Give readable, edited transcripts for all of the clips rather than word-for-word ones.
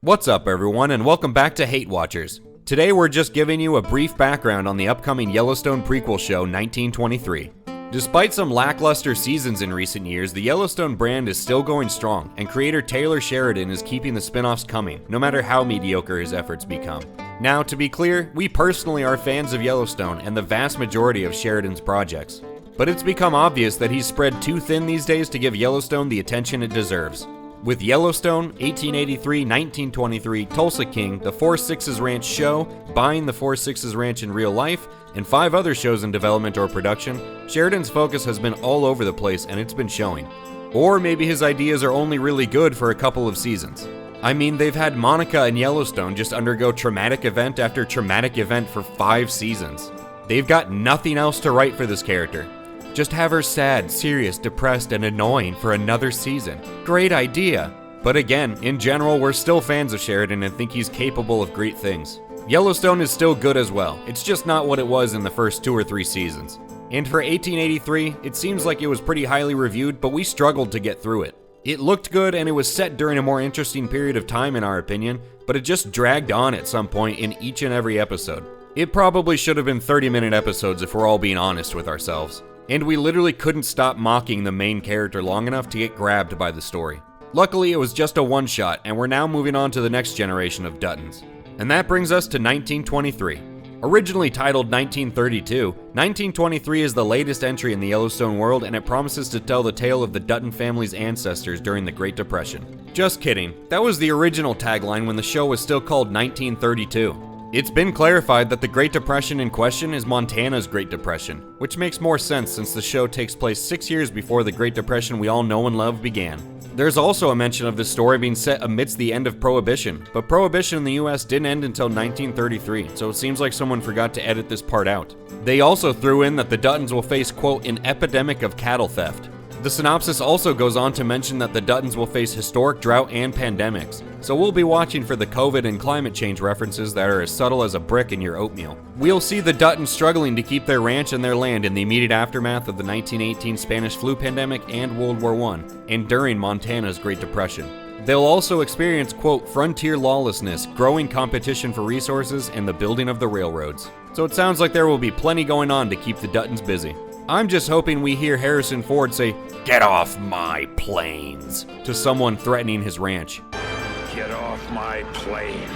What's up everyone, and welcome back to HateWatchers. Today we're just giving you a brief background on the upcoming Yellowstone Prequel show 1923. Despite some lackluster seasons in recent years, the Yellowstone brand is still going strong, and creator Taylor Sheridan is keeping the spin-offs coming, no matter how mediocre his efforts become. Now, to be clear, we personally are fans of Yellowstone and the vast majority of Sheridan's projects. But it's become obvious that he's spread too thin these days to give Yellowstone the attention it deserves. With Yellowstone, 1883, 1923, Tulsa King, the Four Sixes Ranch show, buying the Four Sixes Ranch in real life, and 5 other shows in development or production, Sheridan's focus has been all over the place and it's been showing. Or maybe his ideas are only really good for a couple of seasons. I mean, they've had Monica and Yellowstone just undergo traumatic event after traumatic event for 5 seasons. They've got nothing else to write for this character. Just have her sad, serious, depressed, and annoying for another season. Great idea! But again, in general, we're still fans of Sheridan and think he's capable of great things. Yellowstone is still good as well, it's just not what it was in the first 2 or 3 seasons. And for 1883, it seems like it was pretty highly reviewed, but we struggled to get through it. It looked good and it was set during a more interesting period of time in our opinion, but it just dragged on at some point in each and every episode. It probably should have been 30-minute episodes if we're all being honest with ourselves. And we literally couldn't stop mocking the main character long enough to get grabbed by the story. Luckily, it was just a one-shot, and we're now moving on to the next generation of Duttons. And that brings us to 1923. Originally titled 1932, 1923 is the latest entry in the Yellowstone world, and it promises to tell the tale of the Dutton family's ancestors during the Great Depression. Just kidding, that was the original tagline when the show was still called 1932. It's been clarified that the Great Depression in question is Montana's Great Depression, which makes more sense since the show takes place 6 years before the Great Depression we all know and love began. There's also a mention of this story being set amidst the end of Prohibition, but Prohibition in the US didn't end until 1933, so it seems like someone forgot to edit this part out. They also threw in that the Duttons will face, quote, an epidemic of cattle theft. The synopsis also goes on to mention that the Duttons will face historic drought and pandemics, so we'll be watching for the COVID and climate change references that are as subtle as a brick in your oatmeal. We'll see the Duttons struggling to keep their ranch and their land in the immediate aftermath of the 1918 Spanish flu pandemic and World War I, and during Montana's Great Depression. They'll also experience, quote, frontier lawlessness, growing competition for resources, and the building of the railroads. So it sounds like there will be plenty going on to keep the Duttons busy. I'm just hoping we hear Harrison Ford say, "Get off my plains," to someone threatening his ranch. Get off my plane.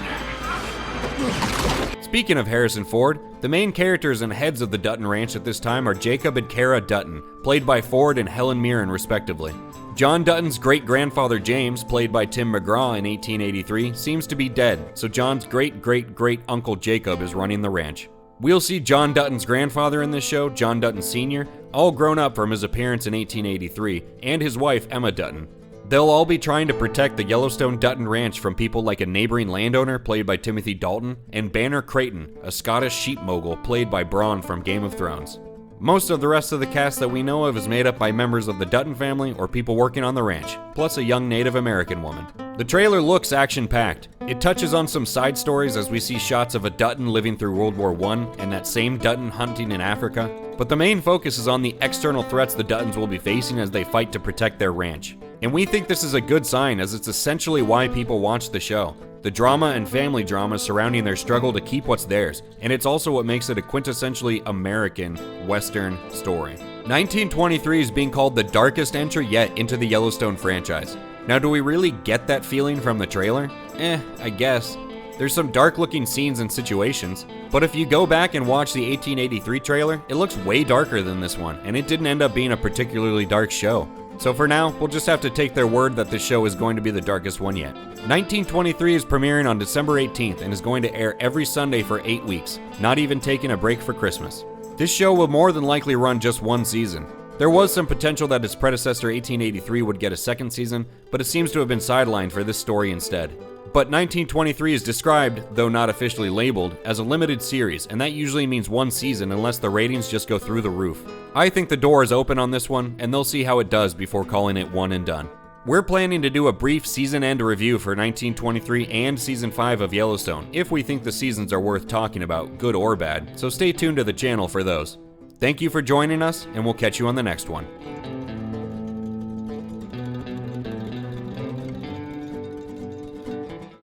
Speaking of Harrison Ford, the main characters and heads of the Dutton Ranch at this time are Jacob and Kara Dutton, played by Ford and Helen Mirren respectively. John Dutton's great-grandfather James, played by Tim McGraw in 1883, seems to be dead, so John's great-great-great-uncle Jacob is running the ranch. We'll see John Dutton's grandfather in this show, John Dutton Sr., all grown up from his appearance in 1883, and his wife, Emma Dutton. They'll all be trying to protect the Yellowstone Dutton Ranch from people like a neighboring landowner, played by Timothy Dalton, and Banner Creighton, a Scottish sheep mogul, played by Bronn from Game of Thrones. Most of the rest of the cast that we know of is made up by members of the Dutton family or people working on the ranch, plus a young Native American woman. The trailer looks action-packed. It touches on some side stories as we see shots of a Dutton living through World War I and that same Dutton hunting in Africa, but the main focus is on the external threats the Duttons will be facing as they fight to protect their ranch. And we think this is a good sign as it's essentially why people watch the show. The drama and family drama surrounding their struggle to keep what's theirs, and it's also what makes it a quintessentially American Western story. 1923 is being called the darkest entry yet into the Yellowstone franchise. Now, do we really get that feeling from the trailer? I guess. There's some dark-looking scenes and situations, but if you go back and watch the 1883 trailer, it looks way darker than this one, and it didn't end up being a particularly dark show. So for now, we'll just have to take their word that this show is going to be the darkest one yet. 1923 is premiering on December 18th and is going to air every Sunday for 8 weeks, not even taking a break for Christmas. This show will more than likely run just one season. There was some potential that its predecessor 1883 would get a second season, but it seems to have been sidelined for this story instead. But 1923 is described, though not officially labeled, as a limited series, and that usually means one season unless the ratings just go through the roof. I think the door is open on this one, and they'll see how it does before calling it one and done. We're planning to do a brief season-end review for 1923 and Season 5 of Yellowstone, if we think the seasons are worth talking about, good or bad, so stay tuned to the channel for those. Thank you for joining us, and we'll catch you on the next one.